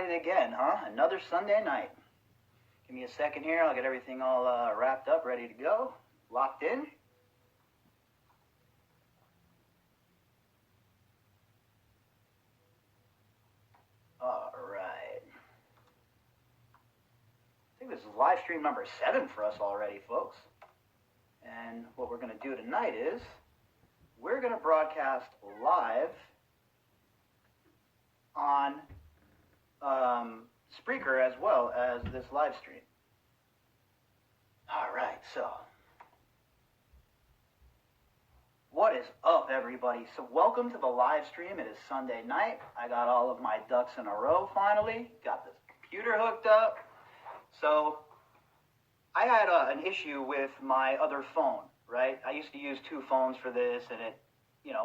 it again, huh? Another Sunday night. Give me a second here. I'll get everything all wrapped up, ready to go, locked in. All right. I think this is live stream number 7 for us already, folks. And what we're going to do tonight is we're going to broadcast live on Spreaker as well as this live stream. All right, so what is up, everybody? So welcome to the live stream. It is Sunday night. I got all of my ducks in a row finally. Got this computer hooked up. So I had an issue with my other phone, right? I used to use 2 phones for this, and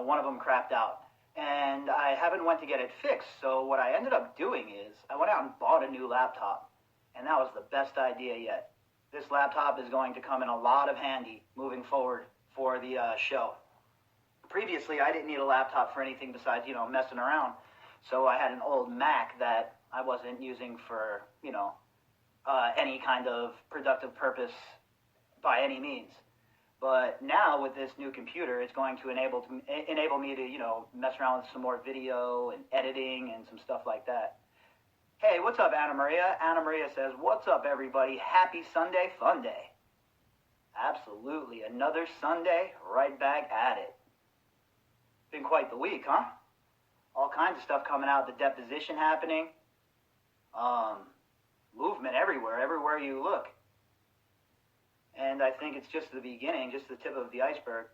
one of them crapped out. And I haven't went to get it fixed. So what I ended up doing is I went out and bought a new laptop. And that was the best idea yet. This laptop is going to come in a lot of handy moving forward for the show. Previously, I didn't need a laptop for anything besides, messing around. So I had an old Mac that I wasn't using for, any kind of productive purpose by any means. But now with this new computer, it's going to enable me to, mess around with some more video and editing and some stuff like that. Hey, what's up, Anna Maria? Anna Maria says, what's up, everybody? Happy Sunday Fun Day. Absolutely. Another Sunday, right back at it. Been quite the week, huh? All kinds of stuff coming out. The deposition happening. Movement everywhere you look. And I think it's just the beginning, just the tip of the iceberg.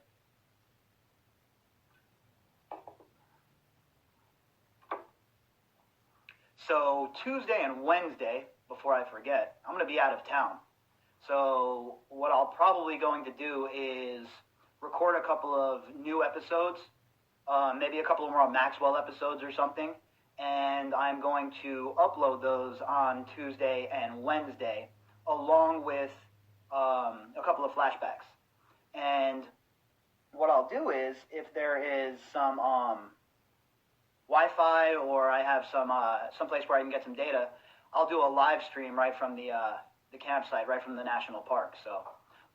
So Tuesday and Wednesday, before I forget, I'm going to be out of town. So what I'll probably going to do is record a couple of new episodes, maybe a couple of more Maxwell episodes or something, and I'm going to upload those on Tuesday and Wednesday, along with a couple of flashbacks. And what I'll do is, if there is some Wi-Fi or I have some place where I can get some data, I'll do a live stream right from the campsite, right from the national park. So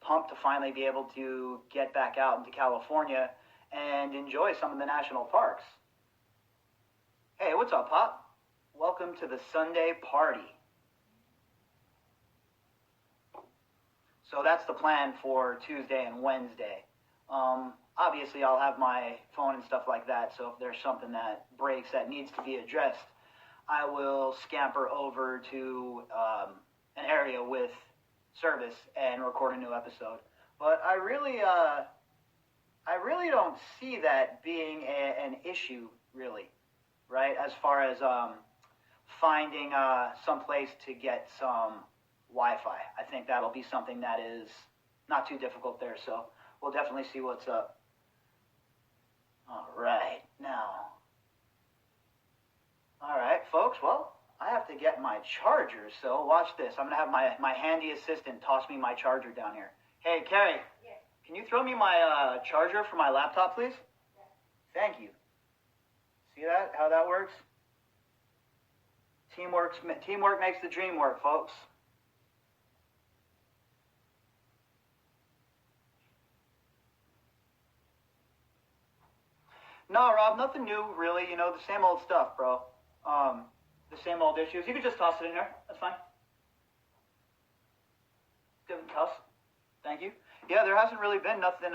pumped to finally be able to get back out into California and enjoy some of the national parks. Hey, what's up, Pop? Welcome to the Sunday party. So that's the plan for Tuesday and Wednesday. Obviously, I'll have my phone and stuff like that, so if there's something that breaks that needs to be addressed, I will scamper over to an area with service and record a new episode. But I really don't see that being an issue, really, right? As far as finding some place to get some Wi-Fi. I think that'll be something that is not too difficult there, so we'll definitely see what's up. All right, folks, well, I have to get my charger, so watch this. I'm going to have my handy assistant toss me my charger down here. Hey, Carrie, yes. Can you throw me my charger for my laptop, please? Yes. Thank you. See that, how that works? Teamwork makes the dream work, folks. No, Rob, nothing new, really. The same old stuff, bro. The same old issues. You can just toss it in there. That's fine. Give it a toss. Thank you. Yeah, there hasn't really been nothing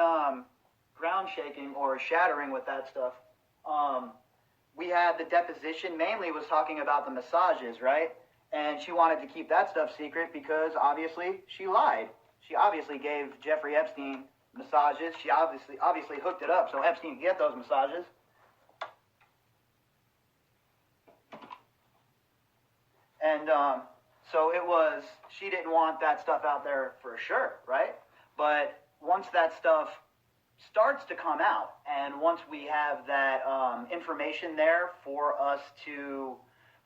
ground shaking or shattering with that stuff. We had the deposition mainly was talking about the massages, right? And she wanted to keep that stuff secret because obviously she lied. She obviously gave Jeffrey Epstein massages. She obviously hooked it up so Epstein could get those massages. And so it was, she didn't want that stuff out there for sure, right? But once that stuff starts to come out, and once we have that information there for us to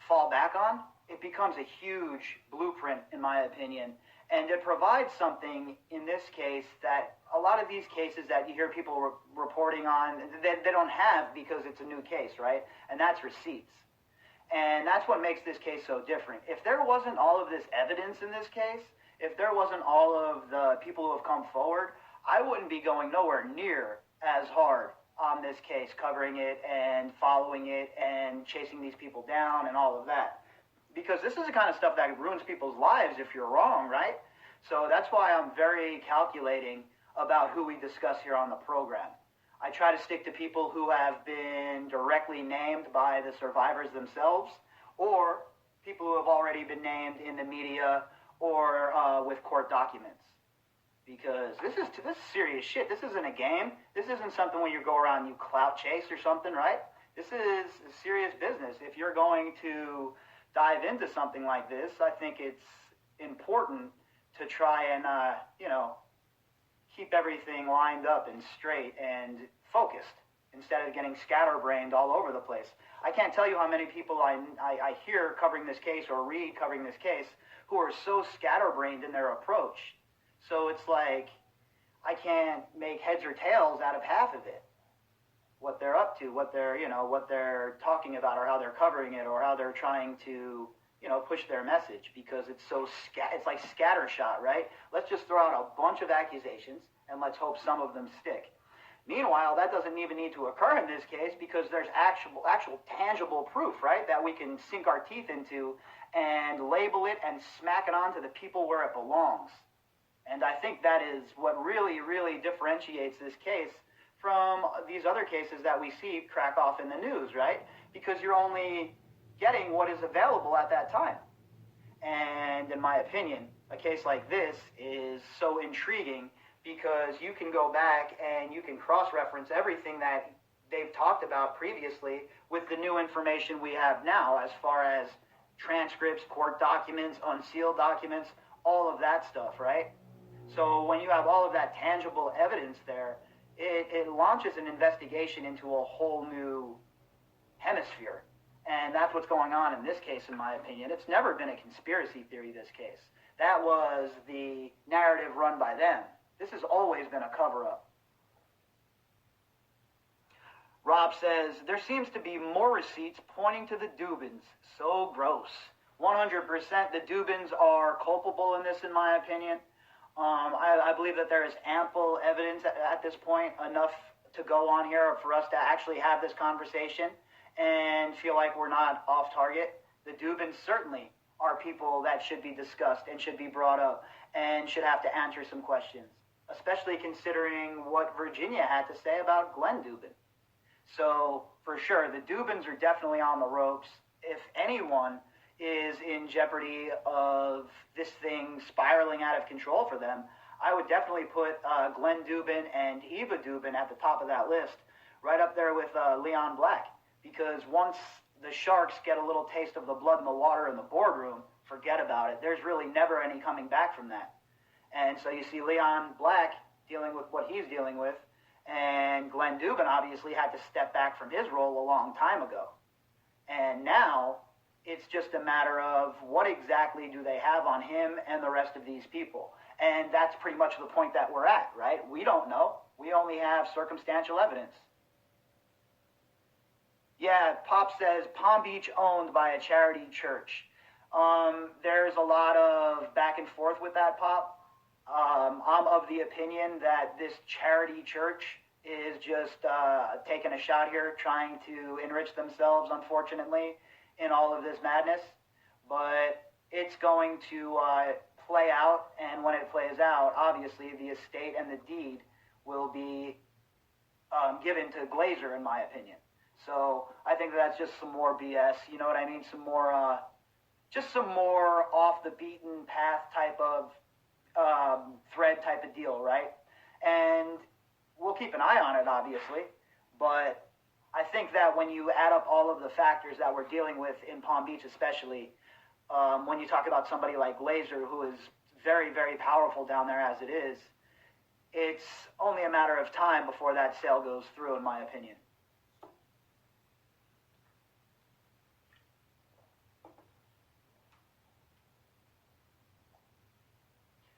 fall back on, it becomes a huge blueprint, in my opinion. And it provides something, in this case, that a lot of these cases that you hear people reporting on, they don't have because it's a new case, right? And that's receipts. And that's what makes this case so different. If there wasn't all of this evidence in this case, if there wasn't all of the people who have come forward, I wouldn't be going nowhere near as hard on this case, covering it and following it and chasing these people down and all of that. Because this is the kind of stuff that ruins people's lives if you're wrong, right? So that's why I'm very calculating about who we discuss here on the program. I try to stick to people who have been directly named by the survivors themselves, or people who have already been named in the media or with court documents. Because this is serious shit. This isn't a game. This isn't something where you go around and you clout chase or something, right? This is serious business. If you're going to dive into something like this, I think it's important to try and, keep everything lined up and straight and focused instead of getting scatterbrained all over the place. I can't tell you how many people I hear covering this case or read covering this case who are so scatterbrained in their approach. So it's like I can't make heads or tails out of half of it. What they're up to, what they're talking about, or how they're covering it, or how they're trying to, push their message, because it's so it's like scattershot, right? Let's just throw out a bunch of accusations and let's hope some of them stick. Meanwhile, that doesn't even need to occur in this case, because there's actual tangible proof, right, that we can sink our teeth into and label it and smack it onto the people where it belongs. And I think that is what really, really differentiates this case from these other cases that we see crack off in the news, right? Because you're only getting what is available at that time. And in my opinion, a case like this is so intriguing because you can go back and you can cross-reference everything that they've talked about previously with the new information we have now, as far as transcripts, court documents, unsealed documents, all of that stuff, right? So when you have all of that tangible evidence there, it launches an investigation into a whole new hemisphere. And that's what's going on in this case, in my opinion. It's never been a conspiracy theory, this case. That was the narrative run by them. This has always been a cover-up. Rob says, there seems to be more receipts pointing to the Dubins. So gross. 100% the Dubins are culpable in this, in my opinion. I believe that there is ample evidence at this point, enough to go on here for us to actually have this conversation and feel like we're not off target. The Dubins certainly are people that should be discussed and should be brought up and should have to answer some questions, especially considering what Virginia had to say about Glenn Dubin. So, for sure, the Dubins are definitely on the ropes. If anyone is in jeopardy of this thing spiraling out of control for them, I would definitely put Glenn Dubin and Eva Dubin at the top of that list, right up there with Leon Black. Because once the Sharks get a little taste of the blood in the water in the boardroom, forget about it. There's really never any coming back from that. And so you see Leon Black dealing with what he's dealing with, and Glenn Dubin obviously had to step back from his role a long time ago. And now it's just a matter of what exactly do they have on him and the rest of these people. And that's pretty much the point that we're at, right? We don't know. We only have circumstantial evidence. Yeah, Pop says Palm Beach owned by a charity church. There's a lot of back and forth with that, Pop. I'm of the opinion that this charity church is just taking a shot here, trying to enrich themselves, unfortunately, in all of this madness. But it's going to play out, and when it plays out, obviously the estate and the deed will be given to Glazer, in my opinion. So I think that's just some more BS, you know what I mean? Some more off the beaten path type of thread type of deal, right? And we'll keep an eye on it, obviously, but I think that when you add up all of the factors that we're dealing with in Palm Beach, especially, when you talk about somebody like Glazer, who is very, very powerful down there as it is, it's only a matter of time before that sale goes through, in my opinion.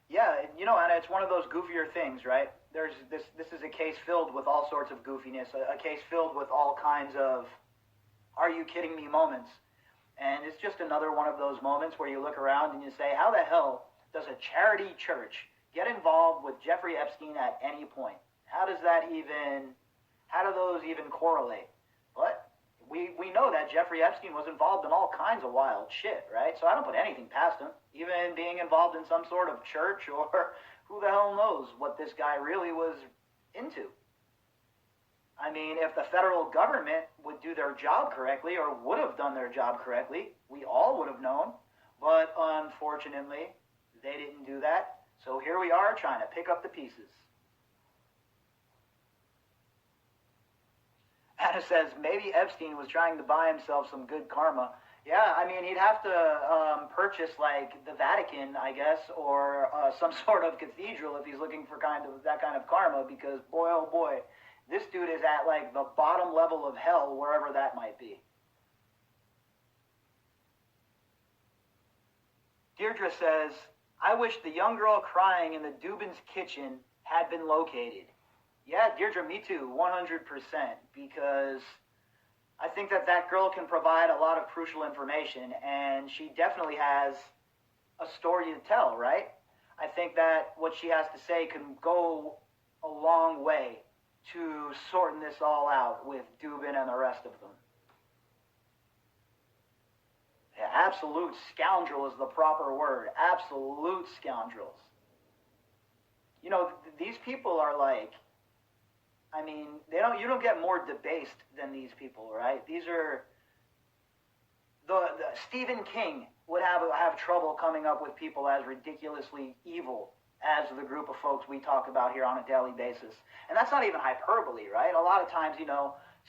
Yeah, and it's one of those goofier things, right? This is a case filled with all sorts of goofiness, a case filled with all kinds of "are you kidding me" moments. And it's just another one of those moments where you look around and you say, how the hell does a charity church get involved with Jeffrey Epstein at any point? How do those even correlate? But we know that Jeffrey Epstein was involved in all kinds of wild shit, right? So I don't put anything past him, even being involved in some sort of church, or who the hell knows what this guy really was into. I mean, if the federal government would do their job correctly, or would have done their job correctly, we all would have known. But unfortunately, they didn't do that. So here we are trying to pick up the pieces. Anna says, maybe Epstein was trying to buy himself some good karma. Yeah, I mean, he'd have to purchase, like, the Vatican, I guess, or some sort of cathedral if he's looking for that kind of karma, because, boy, oh boy, this dude is at, like, the bottom level of hell, wherever that might be. Deirdre says, I wish the young girl crying in the Dubin's kitchen had been located. Yeah, Deirdre, me too, 100%, because I think that girl can provide a lot of crucial information, and she definitely has a story to tell, right? I think that what she has to say can go a long way to sorting this all out with Dubin and the rest of them. Yeah, absolute scoundrel is the proper word. Absolute scoundrels. You know, these people are like, I mean, you don't get more debased than these people, right? These are the Stephen King would have trouble coming up with people as ridiculously evil as the group of folks we talk about here on a daily basis. And that's not even hyperbole, right? A lot of times,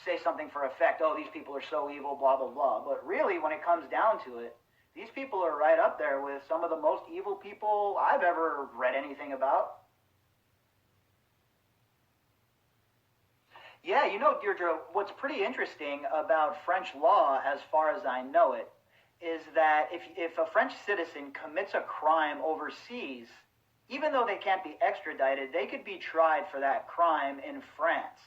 say something for effect, oh, these people are so evil, blah, blah, blah. But really, when it comes down to it, these people are right up there with some of the most evil people I've ever read anything about. Yeah, Deirdre, what's pretty interesting about French law, as far as I know it, is that if a French citizen commits a crime overseas, even though they can't be extradited, they could be tried for that crime in France.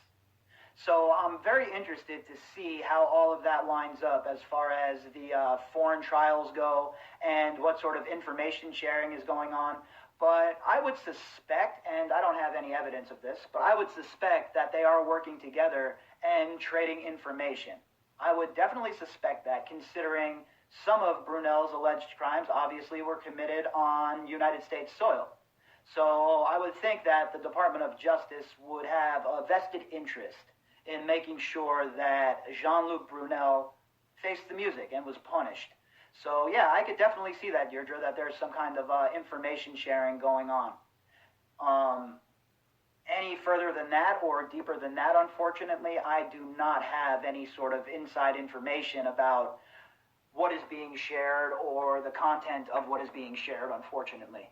So I'm very interested to see how all of that lines up as far as the foreign trials go and what sort of information sharing is going on. But I would suspect, and I don't have any evidence of this, but I would suspect that they are working together and trading information. I would definitely suspect that, considering some of Brunel's alleged crimes obviously were committed on United States soil. So I would think that the Department of Justice would have a vested interest in making sure that Jean-Luc Brunel faced the music and was punished. So yeah, I could definitely see that, Deirdre, that there's some kind of information sharing going on. Any further than that or deeper than that, unfortunately, I do not have any sort of inside information about what is being shared or the content of what is being shared, unfortunately.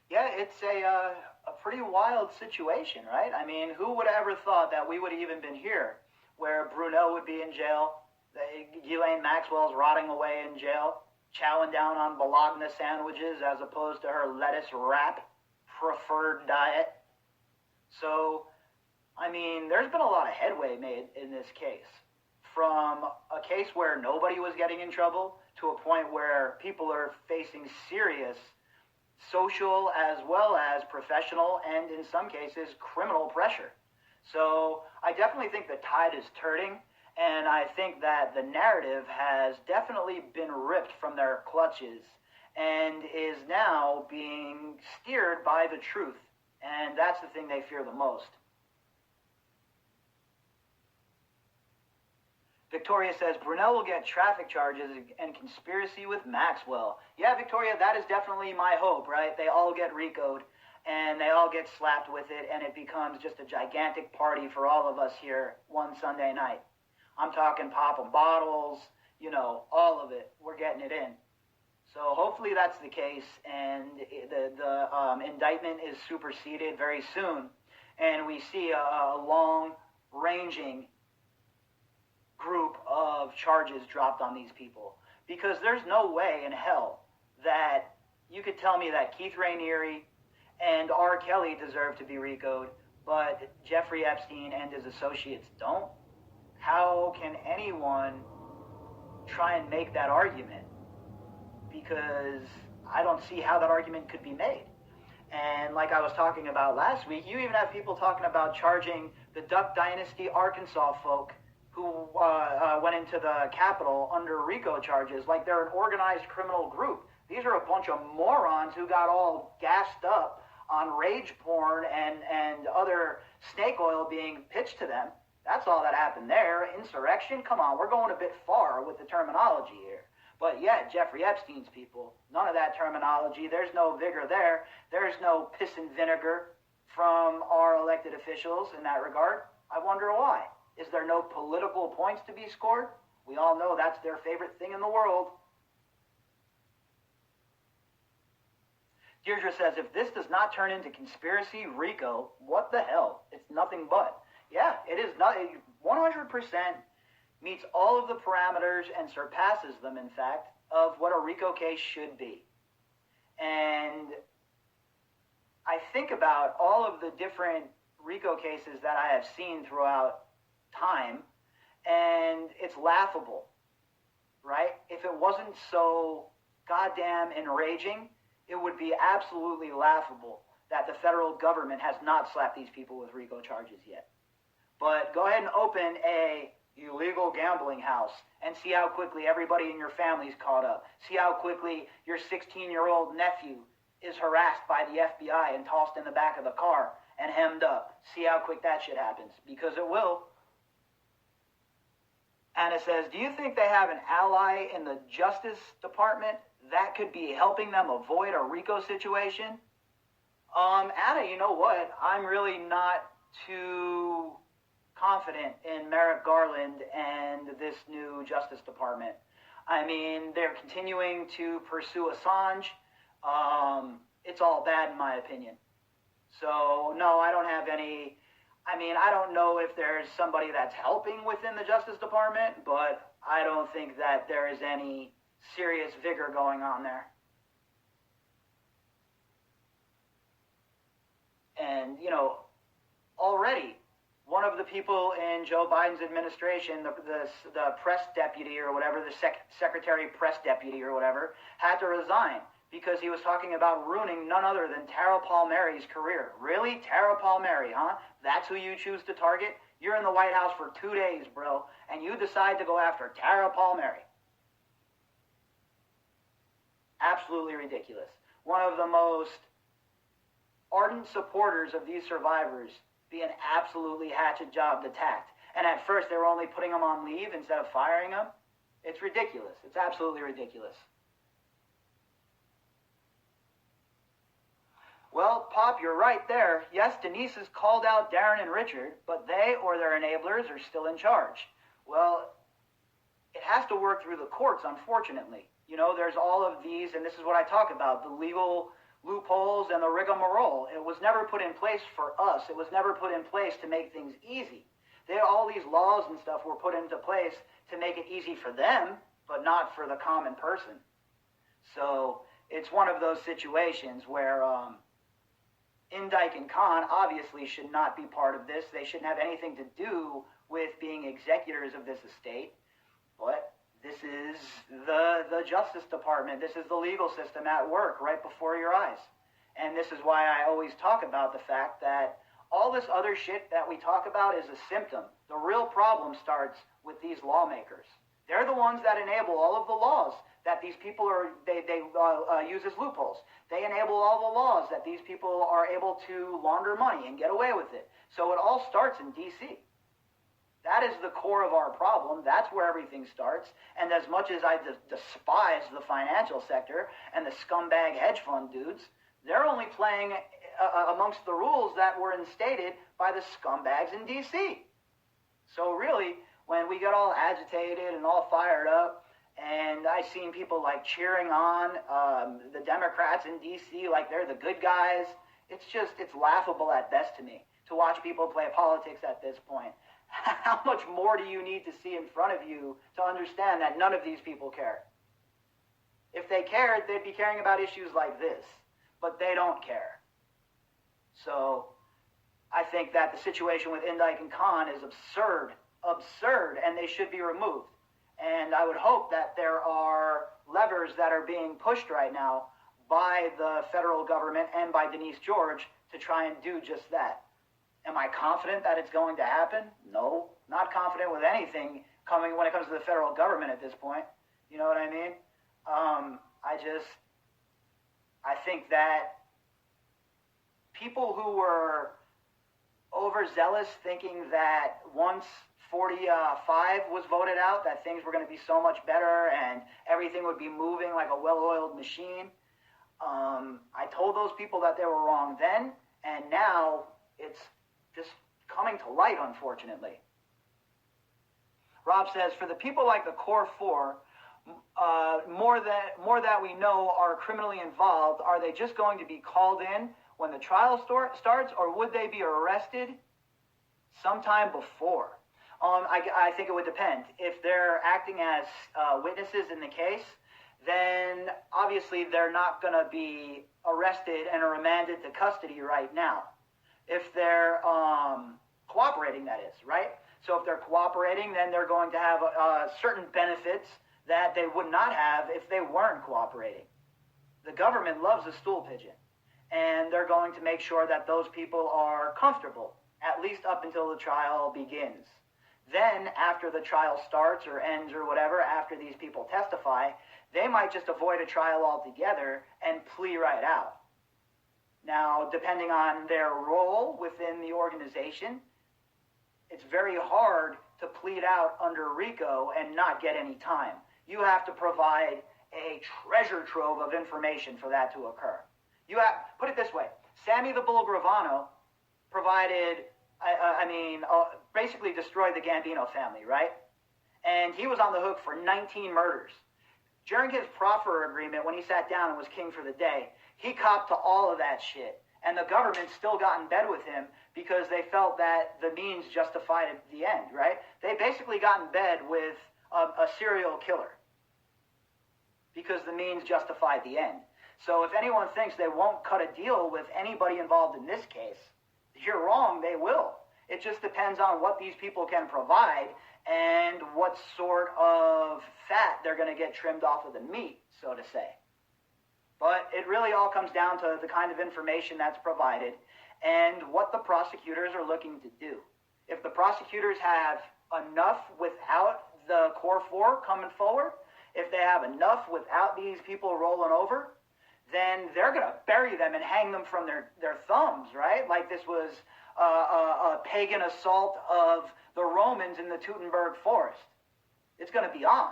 Yeah, it's a pretty wild situation, right? I mean, who would have ever thought that we would have even been here, where Brunel would be in jail, Ghislaine Maxwell's rotting away in jail, chowing down on bologna sandwiches as opposed to her lettuce wrap preferred diet. So, I mean, there's been a lot of headway made in this case. From a case where nobody was getting in trouble to a point where people are facing serious social as well as professional and, in some cases, criminal pressure. So I definitely think the tide is turning, and I think that the narrative has definitely been ripped from their clutches and is now being steered by the truth. And that's the thing they fear the most. Victoria says, Brunel will get traffic charges and conspiracy with Maxwell. Yeah, Victoria, that is definitely my hope, right? They all get RICO'd, and they all get slapped with it, and it becomes just a gigantic party for all of us here one Sunday night. I'm talking popping bottles, all of it. We're getting it in. So hopefully that's the case, and the indictment is superseded very soon, and we see a long-ranging group of charges dropped on these people, because there's no way in hell that you could tell me that Keith Raniere and R. Kelly deserve to be RICO'd, but Jeffrey Epstein and his associates don't? How can anyone try and make that argument? Because I don't see how that argument could be made. And like I was talking about last week, you even have people talking about charging the Duck Dynasty Arkansas folk who went into the Capitol under RICO charges like they're an organized criminal group. These are a bunch of morons who got all gassed up on rage porn and other snake oil being pitched to them. That's all that happened there. Insurrection? Come on, we're going a bit far with the terminology here. But yeah, Jeffrey Epstein's people, none of that terminology. There's no vigor there. There's no piss and vinegar from our elected officials in that regard. I wonder why. Is there no political points to be scored? We all know that's their favorite thing in the world. Deirdre says, if this does not turn into conspiracy RICO, what the hell? It's nothing but. Yeah, it is not. 100% meets all of the parameters and surpasses them, in fact, of what a RICO case should be. And I think about all of the different RICO cases that I have seen throughout time, and it's laughable, right? If it wasn't so goddamn enraging, it would be absolutely laughable that the federal government has not slapped these people with RICO charges yet. But go ahead and open a illegal gambling house and see how quickly everybody in your family's caught up. See how quickly your 16-year-old nephew is harassed by the FBI and tossed in the back of the car and hemmed up. See how quick that shit happens, because it will. Anna says, do you think they have an ally in the Justice Department that could be helping them avoid a RICO situation? Anna, you know what? I'm really not too confident in Merrick Garland and this new Justice Department. I mean, they're continuing to pursue Assange. It's all bad in my opinion. So, no, I don't have any. I mean, I don't know if there's somebody that's helping within the Justice Department, but I don't think that there is any serious vigor going on there. And, you know, already one of the people in Joe Biden's administration, the press deputy or whatever, the secretary press deputy or whatever, had to resign because he was talking about ruining none other than Tara Palmieri's career. Really? Tara Palmieri, huh? That's who you choose to target? You're in the White House for 2 days, bro, and you decide to go after Tara Palmieri. Absolutely ridiculous. One of the most ardent supporters of these survivors being absolutely hatchet jobbed attacked. And at first they were only putting them on leave instead of firing them. It's ridiculous. It's absolutely ridiculous. Well, Pop, you're right there. Yes, Denise has called out Darren and Richard, but they or their enablers are still in charge. Well, it has to work through the courts, unfortunately. You know, there's all of these, and this is what I talk about, the legal loopholes and the rigmarole. It was never put in place for us. It was never put in place to make things easy. All these laws and stuff were put into place to make it easy for them, but not for the common person. So it's one of those situations where Indike and Khan obviously should not be part of this. They shouldn't have anything to do with being executors of this estate. But this is the Justice Department. This is the legal system at work right before your eyes. And this is why I always talk about the fact that all this other shit that we talk about is a symptom. The real problem starts with these lawmakers. They're the ones that enable all of the laws that these people use as loopholes. They enable all the laws that these people are able to launder money and get away with it. So it all starts in D.C. That is the core of our problem. That's where everything starts. And as much as I despise the financial sector and the scumbag hedge fund dudes, they're only playing amongst the rules that were instated by the scumbags in D.C. So really, when we get all agitated and all fired up, and I've seen people like cheering on the Democrats in D.C. like they're the good guys, it's laughable at best to me to watch people play politics at this point. How much more do you need to see in front of you to understand that none of these people care? If they cared, they'd be caring about issues like this. But they don't care. So I think that the situation with Indike and Khan is absurd, and they should be removed. And I would hope that there are levers that are being pushed right now by the federal government and by Denise George to try and do just that. Am I confident that it's going to happen? No, not confident with anything coming when it comes to the federal government at this point. You know what I mean? I think that people who were overzealous thinking that once 45 was voted out, that things were going to be so much better and everything would be moving like a well-oiled machine. I told those people that they were wrong then, and now it's just coming to light, unfortunately. Rob says, for the people like the Core 4, more that we know are criminally involved, are they just going to be called in when the trial starts, or would they be arrested sometime before? I think it would depend. If they're acting as witnesses in the case, then obviously they're not going to be arrested and remanded to custody right now. If they're cooperating, that is, right? So if they're cooperating, then they're going to have certain benefits that they would not have if they weren't cooperating. The government loves a stool pigeon, and they're going to make sure that those people are comfortable, at least up until the trial begins. Then, after the trial starts or ends or whatever, after these people testify, they might just avoid a trial altogether and plea right out. Now, depending on their role within the organization, it's very hard to plead out under RICO and not get any time. You have to provide a treasure trove of information for that to occur. Put it this way, Sammy the Bull Gravano provided, basically destroyed the Gambino family, right? And he was on the hook for 19 murders. During his proffer agreement, when he sat down and was king for the day, he copped to all of that shit. And the government still got in bed with him because they felt that the means justified the end, right? They basically got in bed with a serial killer because the means justified the end. So if anyone thinks they won't cut a deal with anybody involved in this case, you're wrong, they will. It just depends on what these people can provide and what sort of fat they're going to get trimmed off of the meat, so to say. But it really all comes down to the kind of information that's provided and what the prosecutors are looking to do. If the prosecutors have enough without the Core 4 coming forward, if they have enough without these people rolling over, then they're going to bury them and hang them from their thumbs, right? Like this was a pagan assault of the Romans in the Teutoburg Forest. It's going to be on.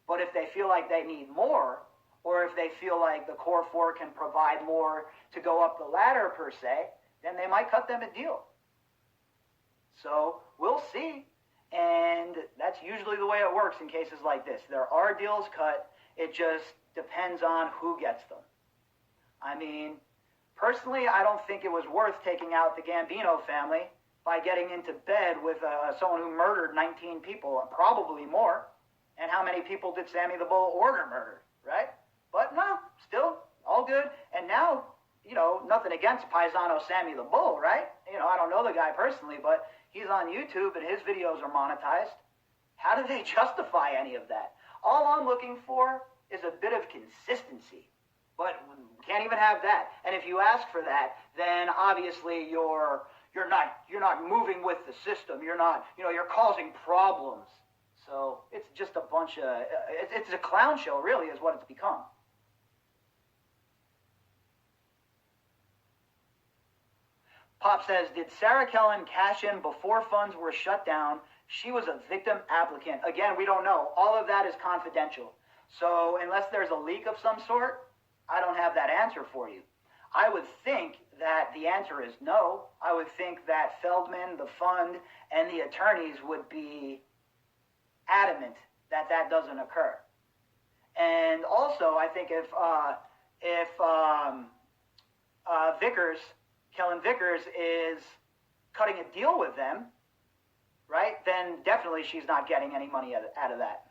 But if they feel like they need more, or if they feel like the Core 4 can provide more to go up the ladder per se, then they might cut them a deal. So we'll see. And that's usually the way it works in cases like this. There are deals cut. It just depends on who gets them. I mean, personally, I don't think it was worth taking out the Gambino family by getting into bed with someone who murdered 19 people, probably more. And how many people did Sammy the Bull order murdered, right? But no, still, all good. And now, nothing against Paisano Sammy the Bull, right? I don't know the guy personally, but he's on YouTube and his videos are monetized. How do they justify any of that? All I'm looking for is a bit of consistency. But can't even have that. And if you ask for that, then obviously you're not moving with the system. You're not, you're causing problems. So it's just a bunch of, it's a clown show really is what it's become. Pop says, did Sarah Kellen cash in before funds were shut down? She was a victim applicant. Again, we don't know. All of that is confidential. So unless there's a leak of some sort, I don't have that answer for you. I would think that the answer is no. I would think that Feldman, the fund, and the attorneys would be adamant that that doesn't occur. And also, I think if Kellen Vickers is cutting a deal with them, right, then definitely she's not getting any money out of that.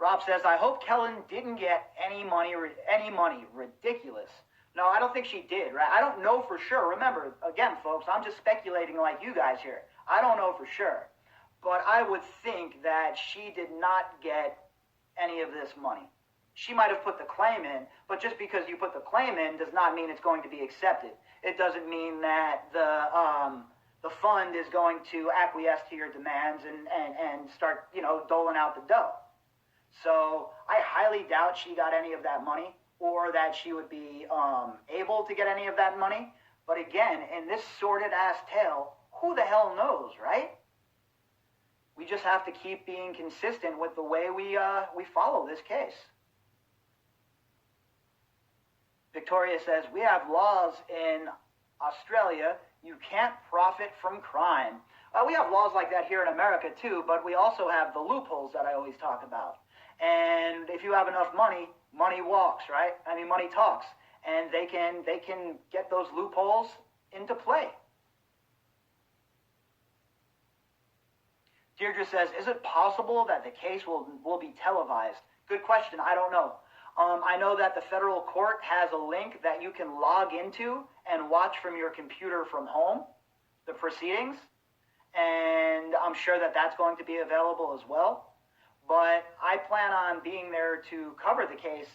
Rob says, I hope Kellen didn't get any money. Ridiculous. No, I don't think she did, right? I don't know for sure. Remember, again, folks, I'm just speculating like you guys here. I don't know for sure. But I would think that she did not get any of this money. She might have put the claim in, but just because you put the claim in does not mean it's going to be accepted. It doesn't mean that the fund is going to acquiesce to your demands and start, doling out the dough. So I highly doubt she got any of that money or that she would be able to get any of that money. But again, in this sordid-ass tale, who the hell knows, right? We just have to keep being consistent with the way we follow this case. Victoria says, we have laws in Australia. You can't profit from crime. We have laws like that here in America too, but we also have the loopholes that I always talk about. And if you have enough money, money walks, right? I mean, money talks. And they can get those loopholes into play. Deirdre says, is it possible that the case will be televised? Good question. I don't know. I know that the federal court has a link that you can log into and watch from your computer from home, the proceedings. And I'm sure that that's going to be available as well. But I plan on being there to cover the case.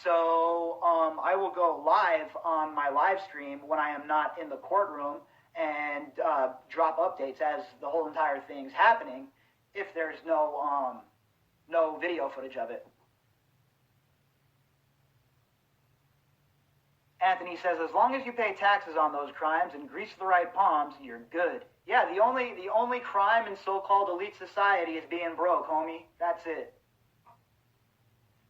So I will go live on my live stream when I am not in the courtroom and drop updates as the whole entire thing's happening if there's no video footage of it. Anthony says, as long as you pay taxes on those crimes and grease the right palms, you're good. Yeah, the only crime in so-called elite society is being broke, homie. That's it.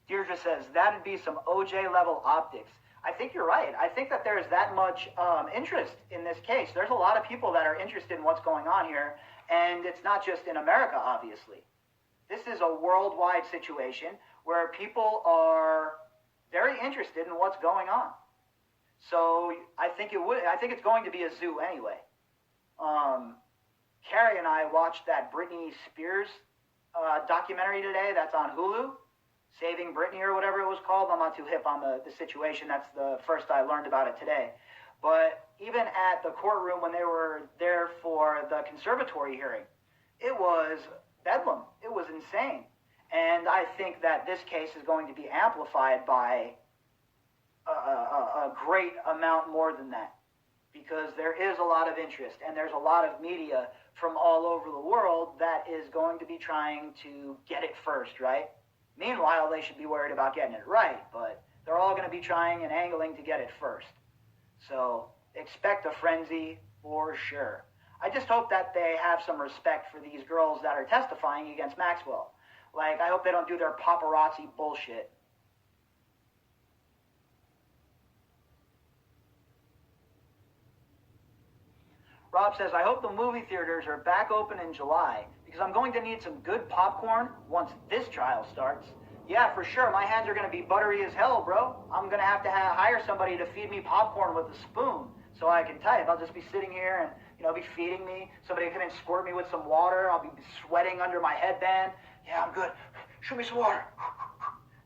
Deirdre says, that'd be some OJ-level optics. I think you're right. I think that there's that much interest in this case. There's a lot of people that are interested in what's going on here, and it's not just in America, obviously. This is a worldwide situation where people are very interested in what's going on. So I think it's going to be a zoo anyway. Carrie and I watched that Britney Spears documentary today that's on Hulu, Saving Britney or whatever it was called. I'm not too hip on the situation. That's the first I learned about it today. But even at the courtroom when they were there for the conservatory hearing, it was bedlam. It was insane. And I think that this case is going to be amplified by a great amount more than that, because there is a lot of interest and there's a lot of media from all over the world that is going to be trying to get it first, right? Meanwhile, they should be worried about getting it right, but they're all going to be trying and angling to get it first. So expect a frenzy for sure. I just hope that they have some respect for these girls that are testifying against Maxwell. Like, I hope they don't do their paparazzi bullshit. Rob says, I hope the movie theaters are back open in July because I'm going to need some good popcorn once this trial starts. Yeah, for sure. My hands are going to be buttery as hell, bro. I'm going to have to hire somebody to feed me popcorn with a spoon so I can type. I'll just be sitting here and, be feeding me. Somebody come and squirt me with some water. I'll be sweating under my headband. Yeah, I'm good. Show me some water.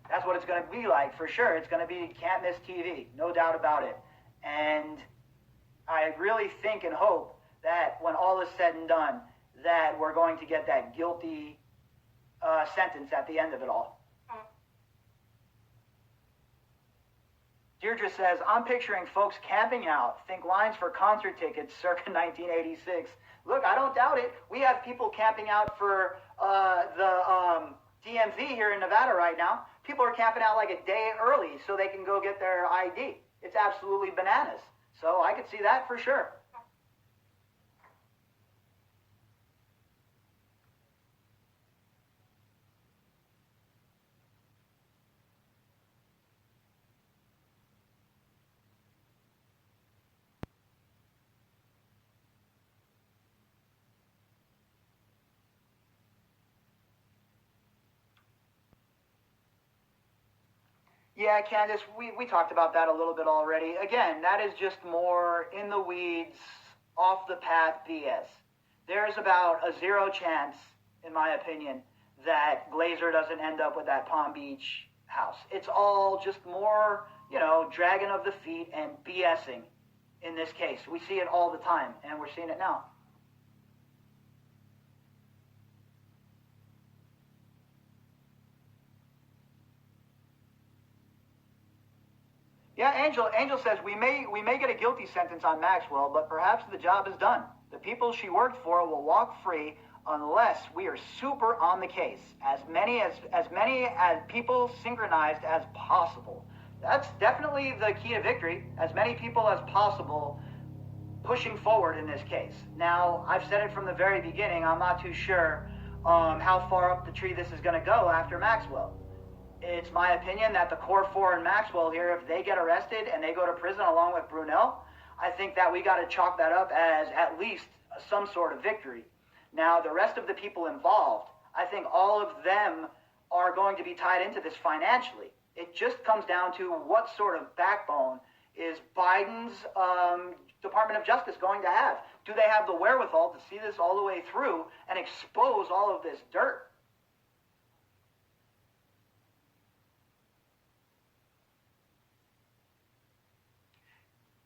That's what it's going to be like, for sure. It's going to be can't miss TV. No doubt about it. And I really think and hope that when all is said and done, that we're going to get that guilty sentence at the end of it all. Deirdre says, I'm picturing folks camping out, think lines for concert tickets circa 1986. Look, I don't doubt it. We have people camping out for the DMV here in Nevada right now. People are camping out like a day early so they can go get their ID. It's absolutely bananas. So I could see that for sure. Yeah, Candace, we talked about that a little bit already. Again, that is just more in the weeds, off the path BS. There's about a 0 chance, in my opinion, that Glazer doesn't end up with that Palm Beach house. It's all just more, dragging of the feet and BSing in this case. We see it all the time, and we're seeing it now. Yeah, Angel says we may get a guilty sentence on Maxwell, but perhaps the job is done. The people she worked for will walk free unless we are super on the case. As many as people synchronized as possible. That's definitely the key to victory. As many people as possible pushing forward in this case. Now, I've said it from the very beginning. I'm not too sure how far up the tree this is going to go after Maxwell. It's my opinion that the core four and Maxwell here, if they get arrested and they go to prison along with Brunel, I think that we got to chalk that up as at least some sort of victory. Now, the rest of the people involved, I think all of them are going to be tied into this financially. It just comes down to what sort of backbone is Biden's Department of Justice going to have. Do they have the wherewithal to see this all the way through and expose all of this dirt?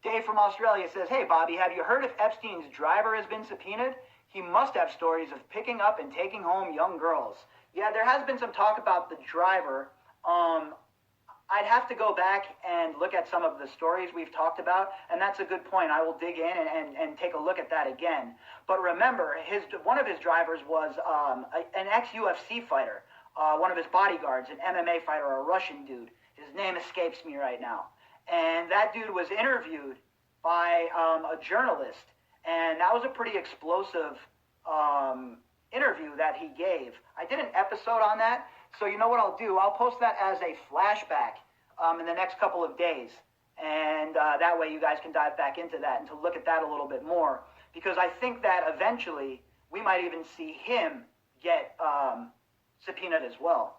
Dave from Australia says, hey, Bobby, have you heard if Epstein's driver has been subpoenaed? He must have stories of picking up and taking home young girls. Yeah, there has been some talk about the driver. I'd have to go back and look at some of the stories we've talked about, and that's a good point. I will dig in and take a look at that again. But remember, one of his drivers was an ex-UFC fighter, one of his bodyguards, an MMA fighter, a Russian dude. His name escapes me right now. And that dude was interviewed by a journalist, and that was a pretty explosive interview that he gave. I did an episode on that, so you know what I'll do? I'll post that as a flashback in the next couple of days, and that way you guys can dive back into that and to look at that a little bit more, because I think that eventually we might even see him get subpoenaed as well.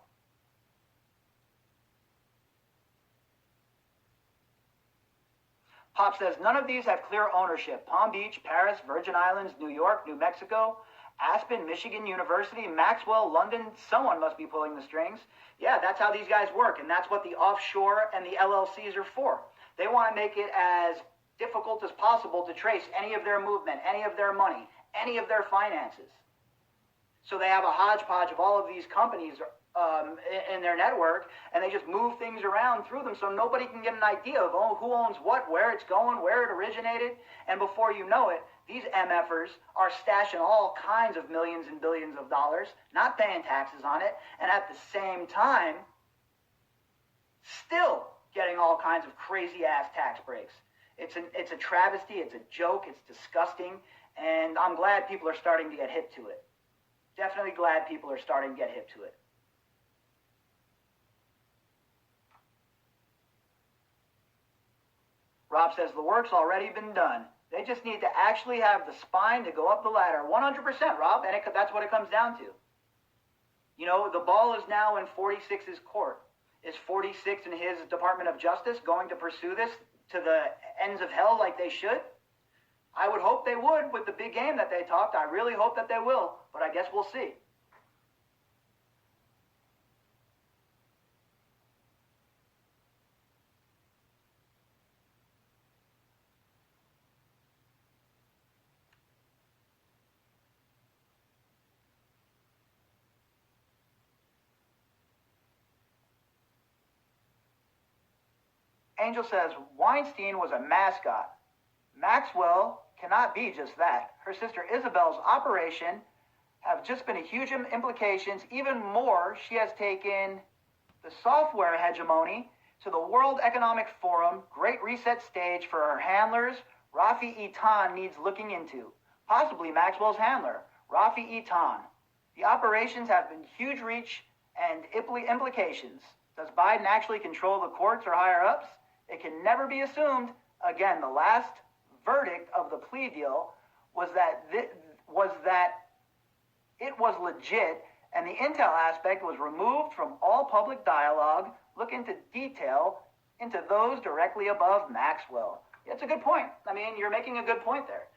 Pop says, none of these have clear ownership. Palm Beach, Paris, Virgin Islands, New York, New Mexico, Aspen, Michigan University, Maxwell, London. Someone must be pulling the strings. Yeah, that's how these guys work, and that's what the offshore and the LLCs are for. They want to make it as difficult as possible to trace any of their movement, any of their money, any of their finances. So they have a hodgepodge of all of these companies in their network, and they just move things around through them so nobody can get an idea of who owns what, where it's going, where it originated. And before you know it, these MFers are stashing all kinds of millions and billions of dollars, not paying taxes on it, and at the same time, still getting all kinds of crazy-ass tax breaks. It's a travesty, it's a joke, it's disgusting, and I'm glad people are starting to get hip to it. Definitely glad people are starting to get hip to it. Rob says, the work's already been done. They just need to actually have the spine to go up the ladder. 100%, Rob, and that's what it comes down to. You know, the ball is now in 46's court. Is 46 and his Department of Justice going to pursue this to the ends of hell like they should? I would hope they would with the big game that they talked. I really hope that they will, but I guess we'll see. Angel says, Weinstein was a mascot. Maxwell cannot be just that. Her sister Isabel's operation have just been a huge implications. Even more, she has taken the software hegemony to the World Economic Forum Great Reset stage for her handlers. Rafi Eitan needs looking into. Possibly Maxwell's handler, Rafi Eitan. The operations have been huge reach and implications. Does Biden actually control the courts or higher ups? It can never be assumed. Again, the last verdict of the plea deal was that it was legit, and the intel aspect was removed from all public dialogue. Look into detail into those directly above Maxwell. It's a good point. I mean, you're making a good point there.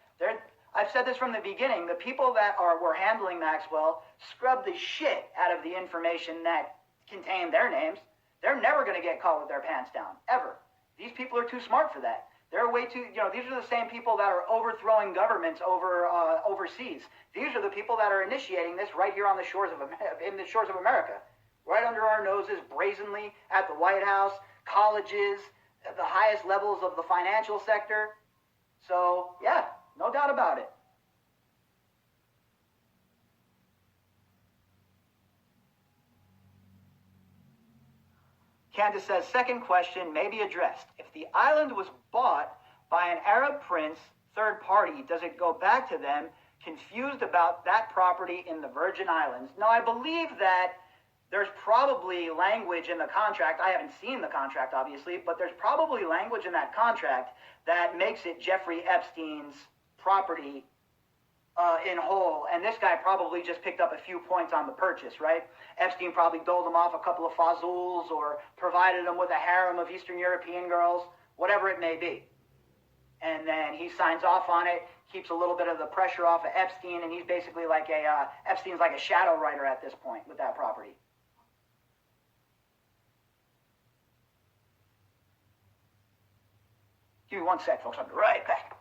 I've said this from the beginning. The people that were handling Maxwell scrubbed the shit out of the information that contained their names. They're never going to get caught with their pants down, ever. These people are too smart for that. They're way too, these are the same people that are overthrowing governments overseas. These are the people that are initiating this right here on the shores of America. Right under our noses, brazenly, at the White House, colleges, at the highest levels of the financial sector. So, yeah, no doubt about it. Candace says, second question may be addressed. If the island was bought by an Arab prince, third party, does it go back to them? Confused about that property in the Virgin Islands. Now, I believe that there's probably language in the contract. I haven't seen the contract, obviously, but there's probably language in that contract that makes it Jeffrey Epstein's property in whole. And this guy probably just picked up a few points on the purchase, right? Epstein probably doled him off a couple of fazools or provided him with a harem of Eastern European girls, whatever it may be. And then he signs off on it, keeps a little bit of the pressure off of Epstein, and he's basically like Epstein's like a shadow writer at this point with that property. Give me 1 sec, folks. I'll be right back.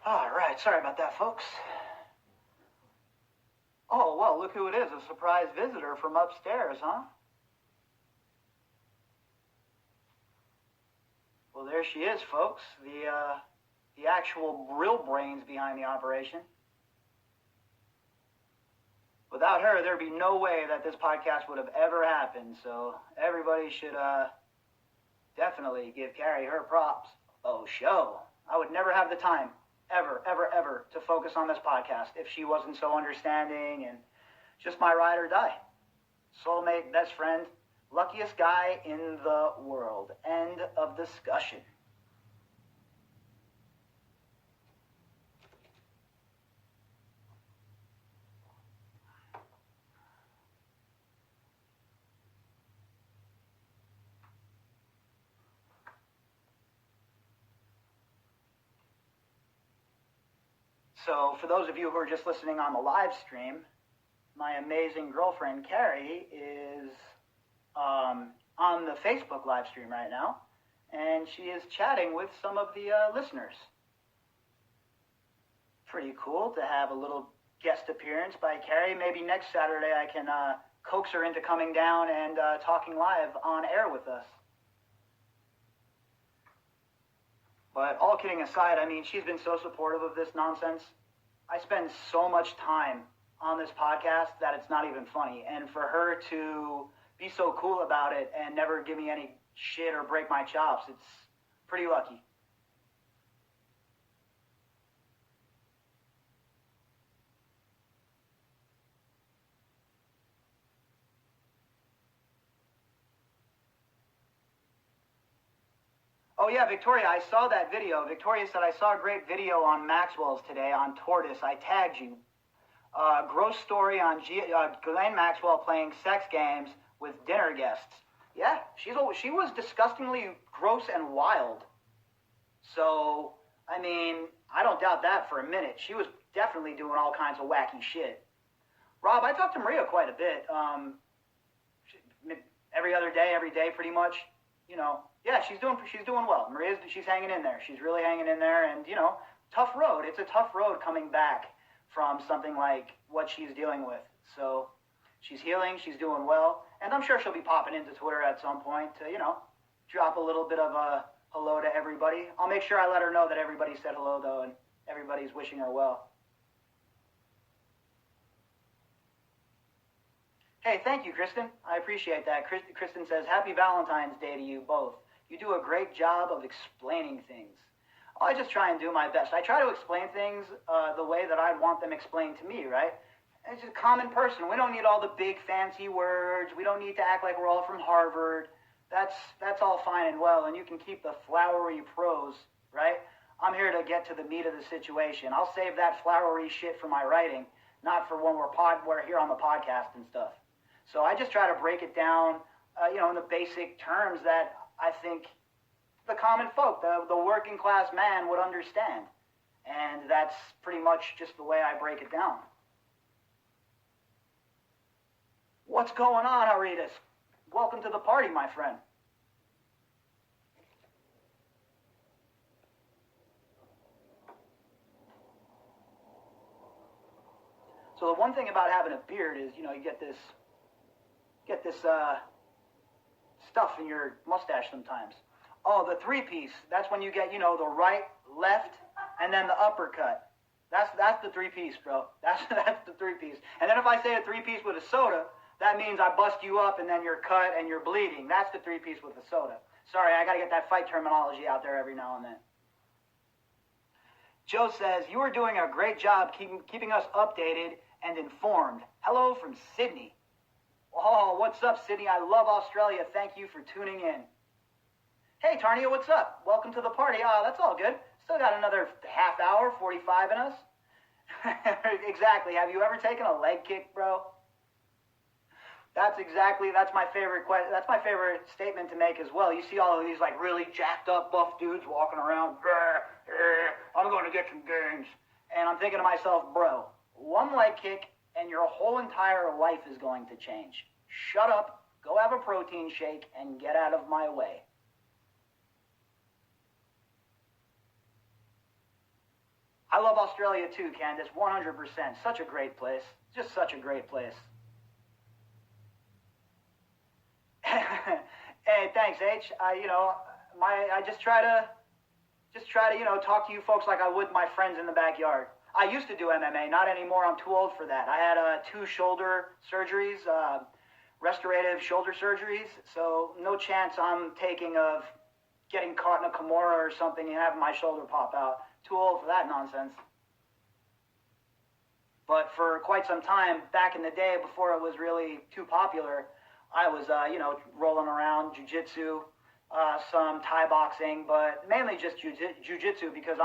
All right, sorry about that, folks. Oh, well, look who it is, a surprise visitor from upstairs, huh? Well, there she is, folks, the actual real brains behind the operation. Without her, there'd be no way that this podcast would have ever happened, so everybody should definitely give Carrie her props. Oh, show. I would never have the time. Ever to focus on this podcast if she wasn't so understanding and just my ride or die. Soulmate, best friend, luckiest guy in the world. End of discussion. So for those of you who are just listening on the live stream, my amazing girlfriend Carrie is on the Facebook live stream right now, and she is chatting with some of the listeners. Pretty cool to have a little guest appearance by Carrie. Maybe next Saturday I can coax her into coming down and talking live on air with us. But all kidding aside, I mean, she's been so supportive of this nonsense. I spend so much time on this podcast that it's not even funny. And for her to be so cool about it and never give me any shit or break my chops, it's pretty lucky. Oh, yeah, Victoria, I saw that video. Victoria said, I saw a great video on Maxwell's today on Tortoise. I tagged you. Gross story on Ghislaine Maxwell playing sex games with dinner guests. Yeah, she was disgustingly gross and wild. So, I mean, I don't doubt that for a minute. She was definitely doing all kinds of wacky shit. Rob, I talked to Maria quite a bit. Every other day, every day, pretty much. You know, yeah, she's doing well. She's hanging in there. She's really hanging in there, and tough road. It's a tough road coming back from something like what she's dealing with. So she's healing, she's doing well, and I'm sure she'll be popping into Twitter at some point to, drop a little bit of a hello to everybody. I'll make sure I let her know that everybody said hello, though, and everybody's wishing her well. Hey, thank you, Kristen. I appreciate that. Kristen says, Happy Valentine's Day to you both. You do a great job of explaining things. I just try and do my best. I try to explain things the way that I'd want them explained to me, right? It's just a common person. We don't need all the big fancy words. We don't need to act like we're all from Harvard. That's all fine and well, and you can keep the flowery prose, right? I'm here to get to the meat of the situation. I'll save that flowery shit for my writing, not for when we're here on the podcast and stuff. So I just try to break it down, in the basic terms that I think the common folk, the working class man would understand. And that's pretty much just the way I break it down. What's going on, Aritas? Welcome to the party, my friend. So the one thing about having a beard is, you get this stuff in your mustache sometimes. Oh, the three-piece. That's when you get, the right, left, and then the uppercut. That's the three-piece, bro. That's the three-piece. And then if I say a three-piece with a soda, that means I bust you up and then you're cut and you're bleeding. That's the three-piece with the soda. Sorry, I got to get that fight terminology out there every now and then. Joe says, you are doing a great job keeping us updated and informed. Hello from Sydney. Oh, what's up, Sydney? I love Australia. Thank you for tuning in. Hey, Tarnia, what's up? Welcome to the party. Oh, that's all good. Still got another half hour, 45 in us. Exactly. Have you ever taken a leg kick, bro? That's my favorite question. That's my favorite statement to make as well. You see all of these like really jacked up buff dudes walking around. I'm going to get some gains. And I'm thinking to myself, bro, one leg kick and your whole entire life is going to change. Shut up, go have a protein shake, and get out of my way. I love Australia too, Candace, 100%. Such a great place. Just such a great place. Hey, thanks, H. I just try to talk to you folks like I would my friends in the backyard. I used to do MMA, not anymore. I'm too old for that. I had 2 shoulder surgeries, restorative shoulder surgeries, so no chance I'm taking of getting caught in a Kimura or something and having my shoulder pop out. Too old for that nonsense. But for quite some time, back in the day, before it was really too popular, I was, rolling around jiu-jitsu, some Thai boxing, but mainly just jiu-jitsu because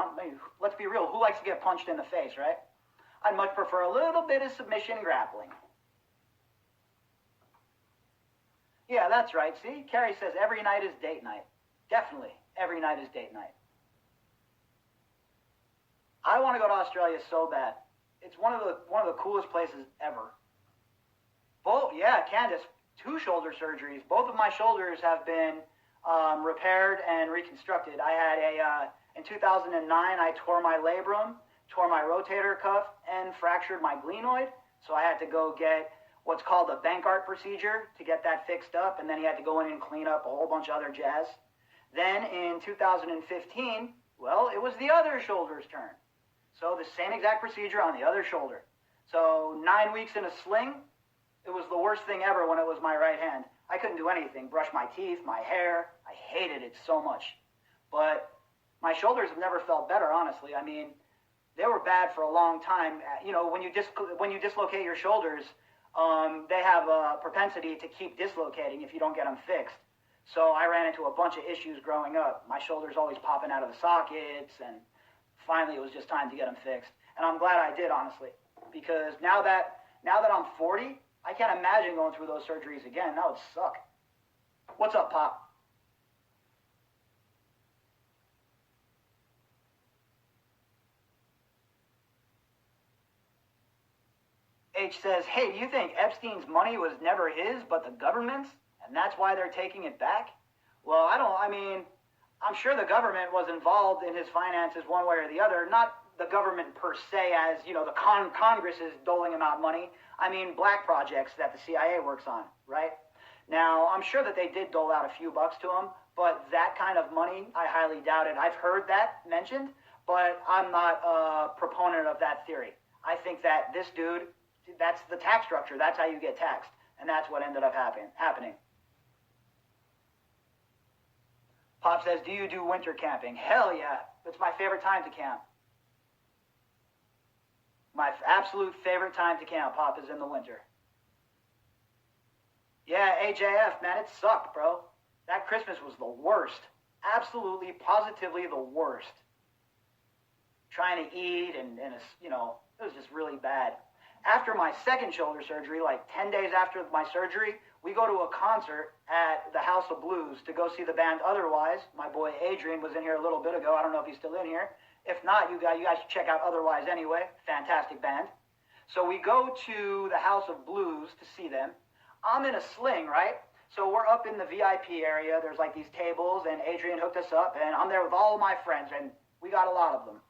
let's be real, who likes to get punched in the face, right? I'd much prefer a little bit of submission grappling. Yeah, that's right. See, Carrie says every night is date night. Definitely, every night is date night. I want to go to Australia so bad. It's one of the coolest places ever. Yeah, Candace, 2 shoulder surgeries. Both of my shoulders have been repaired and reconstructed. I had in 2009, I tore my labrum, tore my rotator cuff, and fractured my glenoid. So I had to go get what's called a Bankart procedure to get that fixed up, and then he had to go in and clean up a whole bunch of other jazz. Then in 2015, well, it was the other shoulder's turn. So the same exact procedure on the other shoulder. So 9 weeks in a sling. It was the worst thing ever when it was my right hand. I couldn't do anything, brush my teeth, my hair. I hated it so much. But my shoulders have never felt better, honestly. I mean, they were bad for a long time. When you dislocate your shoulders, they have a propensity to keep dislocating if you don't get them fixed. So I ran into a bunch of issues growing up. My shoulders always popping out of the sockets, and finally it was just time to get them fixed. And I'm glad I did, honestly, because now that I'm 40, I can't imagine going through those surgeries again. That would suck. What's up, Pop? H says, hey, do you think Epstein's money was never his but the government's, and that's why they're taking it back? Well, I I'm sure the government was involved in his finances one way or the other. Not the government per se as, the Congress is doling him out money. I mean black projects that the CIA works on, right? Now, I'm sure that they did dole out a few bucks to him, but that kind of money, I highly doubt it. I've heard that mentioned, but I'm not a proponent of that theory. I think that this dude, that's the tax structure. That's how you get taxed. And that's what ended up happening. Pop says, do you do winter camping? Hell yeah. It's my favorite time to camp. My absolute favorite time to camp, Pop, is in the winter. Yeah, AJF, man, it sucked, bro. That Christmas was the worst. Absolutely, positively the worst. Trying to eat and it was just really bad. After my second shoulder surgery, like 10 days after my surgery, we go to a concert at the House of Blues to go see the band Otherwise. My boy Adrian was in here a little bit ago. I don't know if he's still in here. If not, you guys should check out Otherwise anyway. Fantastic band. So we go to the House of Blues to see them. I'm in a sling, right? So we're up in the VIP area. There's like these tables, and Adrian hooked us up, and I'm there with all my friends, and we got a lot of them.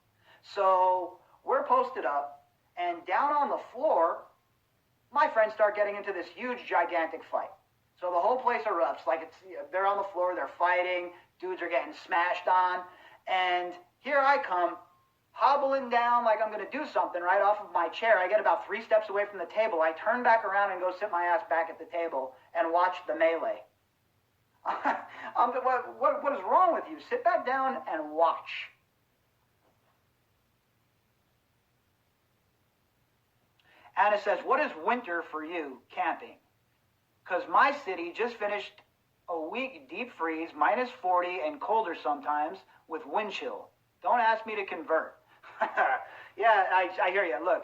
So we're posted up, and down on the floor, my friends start getting into this huge, gigantic fight. So the whole place erupts. Like they're on the floor, they're fighting, dudes are getting smashed on, and here I come, hobbling down like I'm going to do something right off of my chair. I get about 3 steps away from the table. I turn back around and go sit my ass back at the table and watch the melee. What is wrong with you? Sit back down and watch. Anna says, what is winter for you, camping? Because my city just finished a week deep freeze, minus 40 and colder sometimes with wind chill. Don't ask me to convert. Yeah, I hear you. Look,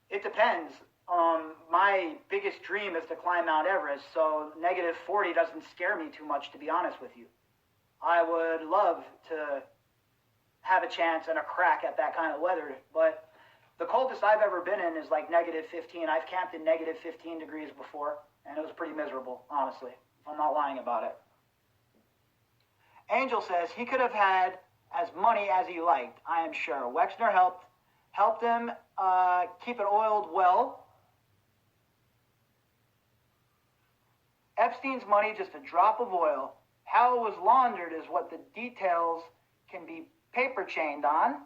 it depends. My biggest dream is to climb Mount Everest, so negative 40 doesn't scare me too much, to be honest with you. I would love to have a chance and a crack at that kind of weather, but the coldest I've ever been in is like negative 15. I've camped in negative 15 degrees before, and it was pretty miserable, honestly, if I'm not lying about it. Angel says he could have had as money as he liked, I am sure. Wexner helped him keep it oiled well. Epstein's money, just a drop of oil. How it was laundered is what the details can be paper chained on.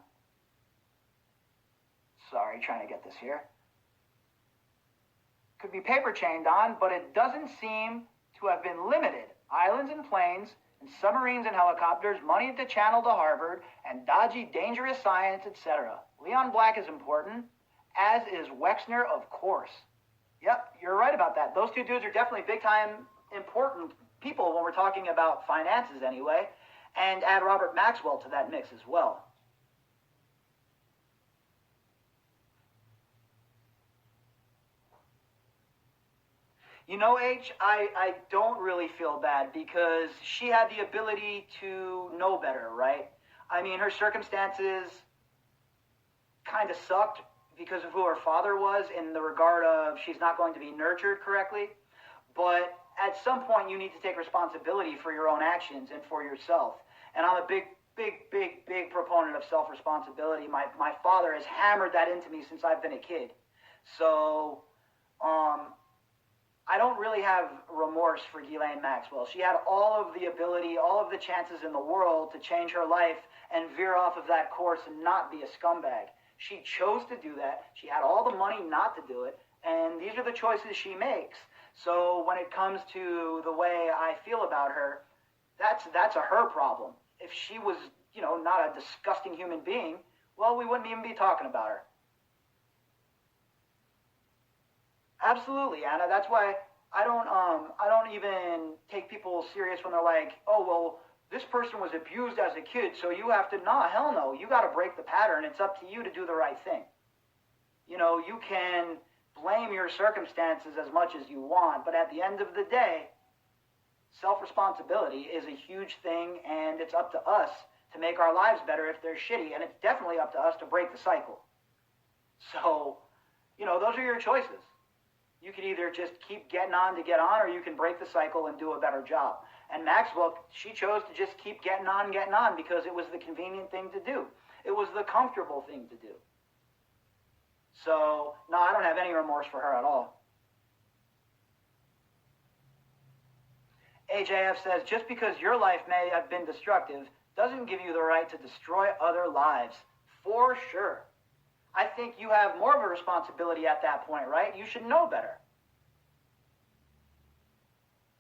Sorry, trying to get this here. Could be paper chained on, but it doesn't seem to have been limited. Islands and planes, and submarines and helicopters, money to Channel to Harvard, and dodgy, dangerous science, etc. Leon Black is important, as is Wexner, of course. Yep, you're right about that. Those two dudes are definitely big-time important people when we're talking about finances anyway, and add Robert Maxwell to that mix as well. You know, H, I don't really feel bad because she had the ability to know better, right? I mean, her circumstances kind of sucked because of who her father was in the regard of she's not going to be nurtured correctly. But at some point, you need to take responsibility for your own actions and for yourself. And I'm a big proponent of self-responsibility. My father has hammered that into me since I've been a kid. So, I don't really have remorse for Ghislaine Maxwell. She had all of the ability, all of the chances in the world to change her life and veer off of that course and not be a scumbag. She chose to do that. She had all the money not to do it, and these are the choices she makes. So when it comes to the way I feel about her, that's a her problem. If she was, not a disgusting human being, well, we wouldn't even be talking about her. Absolutely, Anna. That's why I don't even take people serious when they're like, oh, well, this person was abused as a kid, so you have to, hell no. You got to break the pattern. It's up to you to do the right thing. You can blame your circumstances as much as you want, but at the end of the day, self-responsibility is a huge thing, and it's up to us to make our lives better if they're shitty, and it's definitely up to us to break the cycle. So, those are your choices. You can either just keep getting on to get on, or you can break the cycle and do a better job. And Maxwell, she chose to just keep getting on because it was the convenient thing to do. It was the comfortable thing to do. So, no, I don't have any remorse for her at all. AJF says, just because your life may have been destructive doesn't give you the right to destroy other lives. For sure. I think you have more of a responsibility at that point, right? You should know better.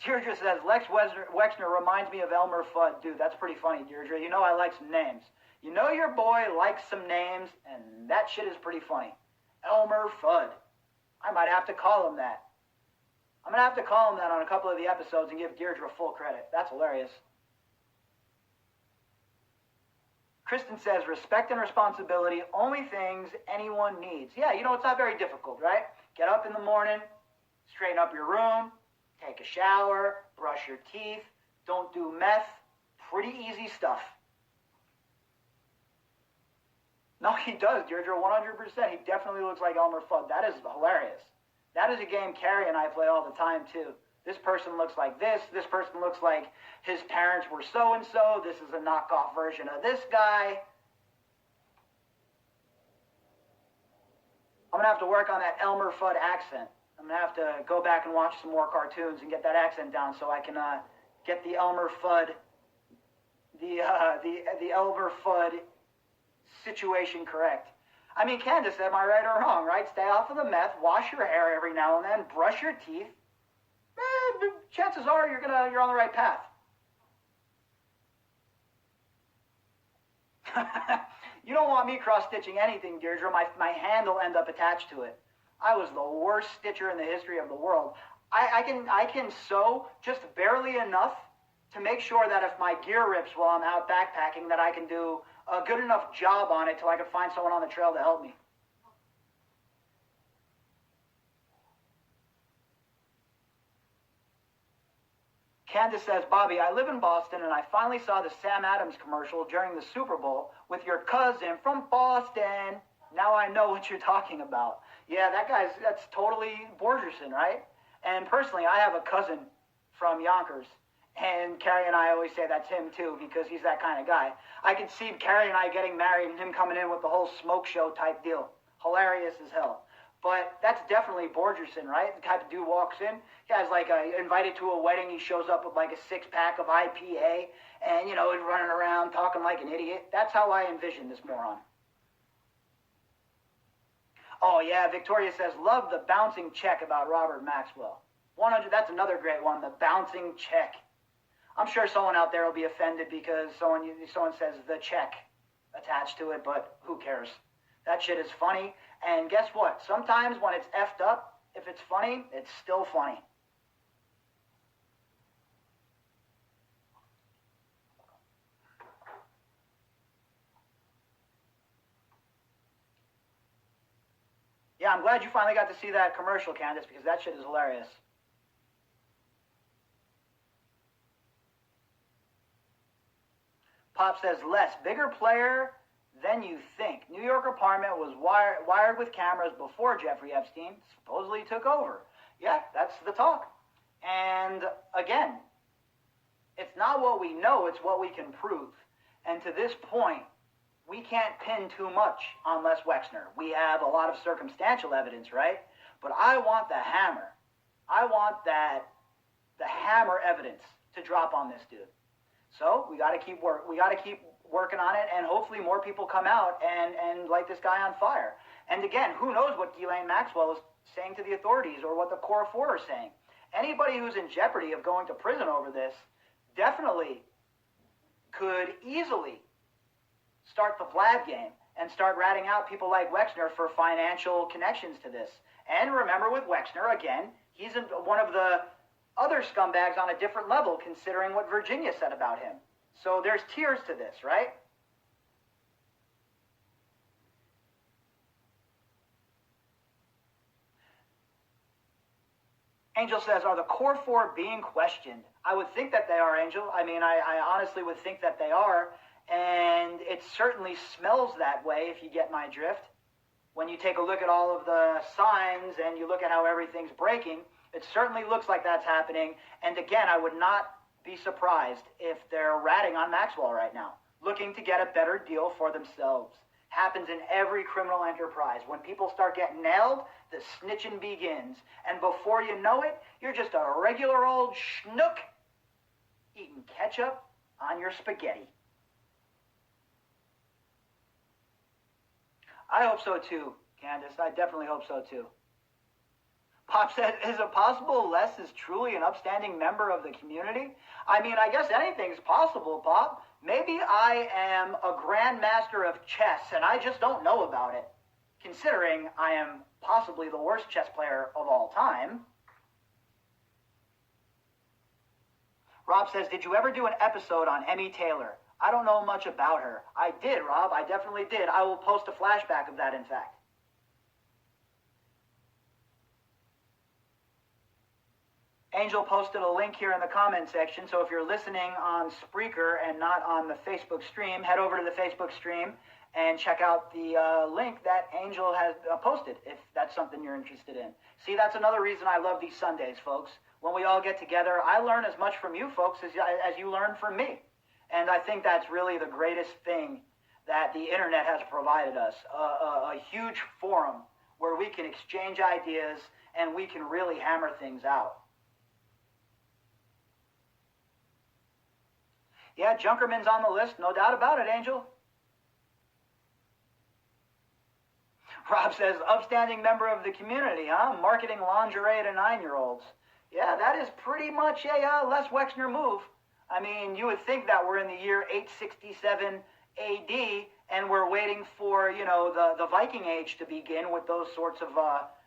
Deirdre says, Lex Wexner reminds me of Elmer Fudd. Dude, that's pretty funny, Deirdre. You know I like some names. You know your boy likes some names, and that shit is pretty funny. Elmer Fudd. I might have to call him that. I'm going to have to call him that on a couple of the episodes and give Deirdre full credit. That's hilarious. Kristen says, respect and responsibility, only things anyone needs. Yeah, you know, it's not very difficult, right? Get up in the morning, straighten up your room, take a shower, brush your teeth, don't do meth. Pretty easy stuff. No, he does, Deirdre, 100%. He definitely looks like Elmer Fudd. That is hilarious. That is a game Carrie and I play all the time, too. This person looks like this. This person looks like his parents were so-and-so. This is a knockoff version of this guy. I'm going to have to work on that Elmer Fudd accent. I'm going to have to go back and watch some more cartoons and get that accent down so I can get the Elmer Fudd, the Elmer Fudd situation correct. I mean, Candace, am I right or wrong, right? Stay off of the meth, wash your hair every now and then, brush your teeth. Chances are you're on the right path. You don't want me cross-stitching anything, Deirdre. My hand will end up attached to it. I was the worst stitcher in the history of the world. I can sew just barely enough to make sure that if my gear rips while I'm out backpacking, that I can do a good enough job on it till I can find someone on the trail to help me. Candace says, Bobby, I live in Boston, and I finally saw the Sam Adams commercial during the Super Bowl with your cousin from Boston. Now I know what you're talking about. Yeah, that's totally Borgerson, right? And personally, I have a cousin from Yonkers, and Carrie and I always say that's him, too, because he's that kind of guy. I could see Carrie and I getting married and him coming in with the whole smoke show type deal. Hilarious as hell. But that's definitely Borgerson, right? The type of dude walks in. Guy's like invited to a wedding. He shows up with like a six-pack of IPA and, you know, he's running around talking like an idiot. That's how I envision this moron. Oh, yeah, Victoria says, love the bouncing check about Robert Maxwell. 100, that's another great one, the bouncing check. I'm sure someone out there will be offended because someone says the check attached to it, but who cares? That shit is funny. And guess what? Sometimes when it's effed up, if it's funny, it's still funny. Yeah, I'm glad you finally got to see that commercial, Candace, because that shit is hilarious. Pop says, Les, bigger player than you think. New York apartment was wired with cameras before Jeffrey Epstein supposedly took over. Yeah, that's the talk. And again, it's not what we know, it's what we can prove. And to this point, we can't pin too much on Les Wexner. We have a lot of circumstantial evidence, right? But I want the hammer. I want the hammer evidence to drop on this dude. So we got to keep working on it, and hopefully more people come out and light this guy on fire. And again, who knows what Ghislaine Maxwell is saying to the authorities or what the Core 4 are saying. Anybody who's in jeopardy of going to prison over this definitely could easily start the Vlad game and start ratting out people like Wexner for financial connections to this. And remember with Wexner, again, he's one of the other scumbags on a different level considering what Virginia said about him. So there's tiers to this, right? Angel says, are the Core 4 being questioned? I would think that they are, Angel. I mean, I honestly would think that they are. And it certainly smells that way, if you get my drift. when you take a look at all of the signs and you look at how everything's breaking, it certainly looks like that's happening. And again, I would not be surprised if they're ratting on Maxwell right now, looking to get a better deal for themselves. Happens in every criminal enterprise. When people start getting nailed, the snitching begins. And before you know it, you're just a regular old schnook eating ketchup on your spaghetti. I hope so too, Candace. I definitely hope so too. Pop said, is it possible Les is truly an upstanding member of the community? I mean, I guess anything's possible, Pop. Maybe I am a grandmaster of chess and I just don't know about it, considering I am possibly the worst chess player of all time. Rob says, did you ever do an episode on Emmy Taylor? I don't know much about her. I did, Rob. I definitely did. I will post a flashback of that, in fact. Angel posted a link here in the comment section, so if you're listening on Spreaker and not on the Facebook stream, head over to the Facebook stream and check out the link that Angel has posted, if that's something you're interested in. See, that's another reason I love these Sundays, folks. When we all get together, I learn as much from you folks as you learn from me. And I think that's really the greatest thing that the internet has provided us, a huge forum where we can exchange ideas and we can really hammer things out. Yeah, Junkerman's on the list, no doubt about it, Angel. Rob says, upstanding member of the community, huh? Marketing lingerie to 9-year-olds. Yeah, that is pretty much a Les Wexner move. I mean, you would think that we're in the year 867 AD and we're waiting for, the Viking Age to begin with those sorts of,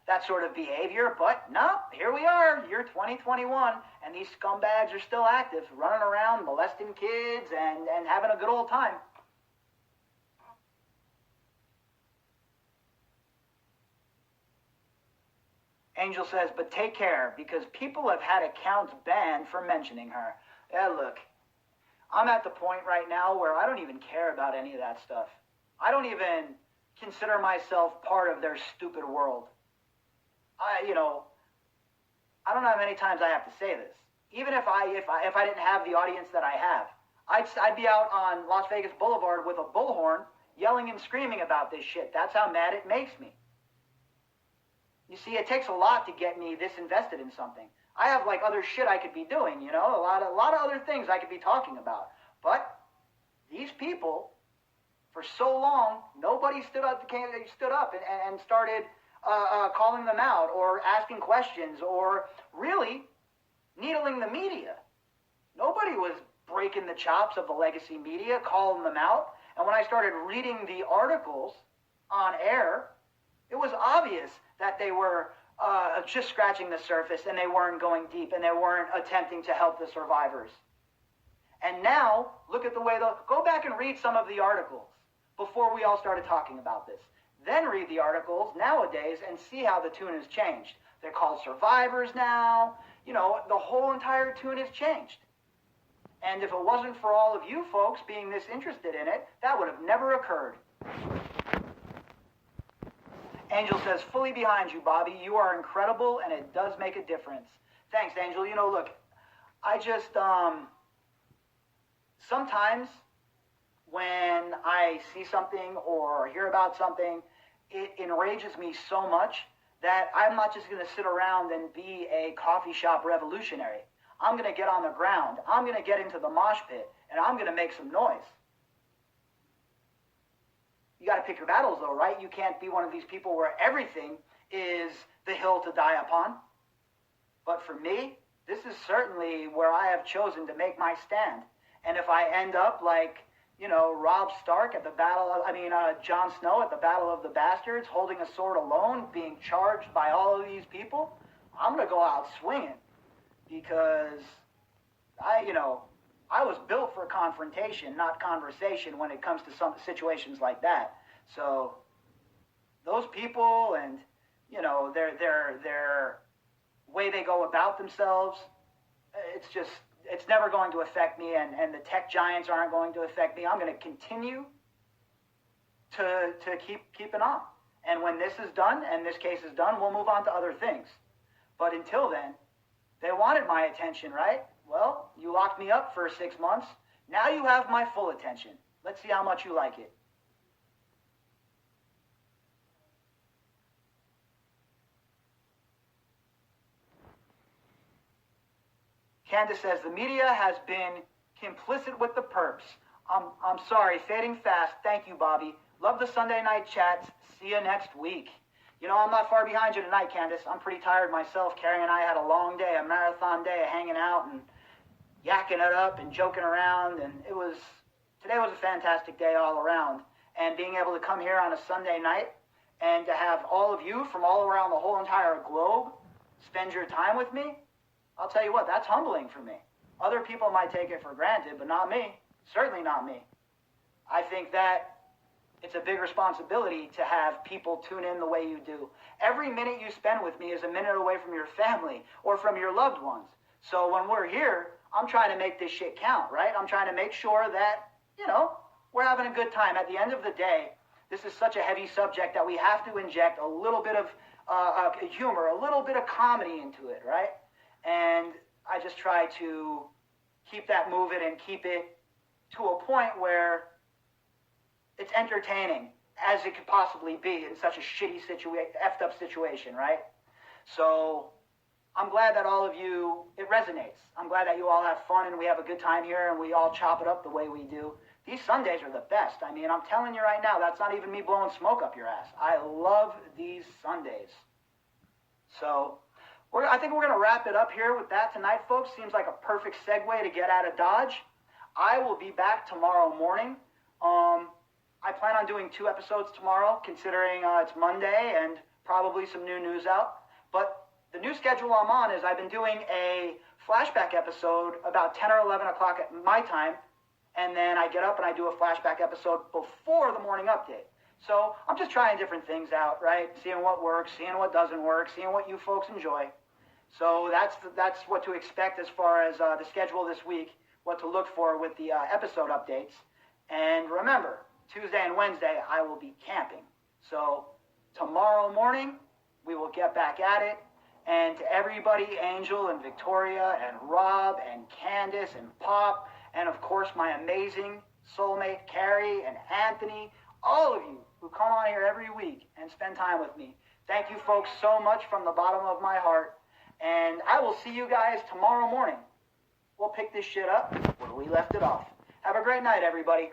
that sort of behavior. But no, here we are, year 2021, and these scumbags are still active, running around, molesting kids, and having a good old time. Angel says, but take care, because people have had accounts banned for mentioning her. Yeah, look, I'm at the point right now where I don't even care about any of that stuff. I don't even consider myself part of their stupid world. I don't know how many times I have to say this. Even if I didn't have the audience that I have, I'd be out on Las Vegas Boulevard with a bullhorn yelling and screaming about this shit. That's how mad it makes me. You see, it takes a lot to get me this invested in something. I have like other shit I could be doing, a lot of other things I could be talking about. But these people, for so long, nobody stood up and started calling them out or asking questions or really needling the media. Nobody was breaking the chops of the legacy media, calling them out. And when I started reading the articles on air, it was obvious that they were just scratching the surface and they weren't going deep and they weren't attempting to help the survivors. And now, look at the way go back and read some of the articles before we all started talking about this. Then read the articles nowadays and see how the tune has changed. They're called survivors now. The whole entire tune has changed. And if it wasn't for all of you folks being this interested in it, that would have never occurred. Angel says, fully behind you, Bobby. You are incredible, and it does make a difference. Thanks, Angel. Look, I just, sometimes when I see something or hear about something, it enrages me so much that I'm not just going to sit around and be a coffee shop revolutionary. I'm going to get on the ground. I'm going to get into the mosh pit, and I'm going to make some noise. You got to pick your battles, though, right? You can't be one of these people where everything is the hill to die upon. But for me, this is certainly where I have chosen to make my stand. And if I end up like, Robb Stark at the Jon Snow at the Battle of the Bastards, holding a sword alone, being charged by all of these people, I'm going to go out swinging. Because I was built for confrontation, not conversation when it comes to some situations like that. So those people and, their way they go about themselves, it's never going to affect me, and the tech giants aren't going to affect me. I'm going to continue to keep it on. And when this is done, and this case is done, we'll move on to other things. But until then, they wanted my attention, right? Well, you locked me up for 6 months. Now you have my full attention. Let's see how much you like it. Candace says, the media has been complicit with the perps. I'm sorry, fading fast. Thank you, Bobby. Love the Sunday night chats. See you next week. You know, I'm not far behind you tonight, Candace. I'm pretty tired myself. Carrie and I had a long day, a marathon day of hanging out and yakking it up and joking around. And today was a fantastic day all around. And being able to come here on a Sunday night and to have all of you from all around the whole entire globe spend your time with me, I'll tell you what, that's humbling for me. Other people might take it for granted, but not me. Certainly not me. I think that it's a big responsibility to have people tune in the way you do. Every minute you spend with me is a minute away from your family or from your loved ones. So when we're here, I'm trying to make this shit count, right? I'm trying to make sure that, we're having a good time. At the end of the day, this is such a heavy subject that we have to inject a little bit of humor, a little bit of comedy into it, right? And I just try to keep that moving and keep it to a point where it's entertaining as it could possibly be in such a shitty effed up situation, right? So I'm glad that all of you, it resonates. I'm glad that you all have fun and we have a good time here and we all chop it up the way we do. These Sundays are the best. I mean, I'm telling you right now, that's not even me blowing smoke up your ass. I love these Sundays. So I think we're going to wrap it up here with that tonight, folks. Seems like a perfect segue to get out of Dodge. I will be back tomorrow morning. I plan on doing 2 episodes tomorrow, considering it's Monday and probably some new news out. But the new schedule I'm on is I've been doing a flashback episode about 10 or 11 o'clock at my time, and then I get up and I do a flashback episode before the morning update. So I'm just trying different things out, right? Seeing what works, seeing what doesn't work, seeing what you folks enjoy. So that's what to expect as far as the schedule this week, what to look for with the episode updates. And remember, Tuesday and Wednesday, I will be camping. So tomorrow morning, we will get back at it. And to everybody, Angel and Victoria and Rob and Candace and Pop, and of course my amazing soulmate Carrie and Anthony, all of you who come on here every week and spend time with me. Thank you folks so much from the bottom of my heart. And I will see you guys tomorrow morning. We'll pick this shit up where we left it off. Have a great night, everybody.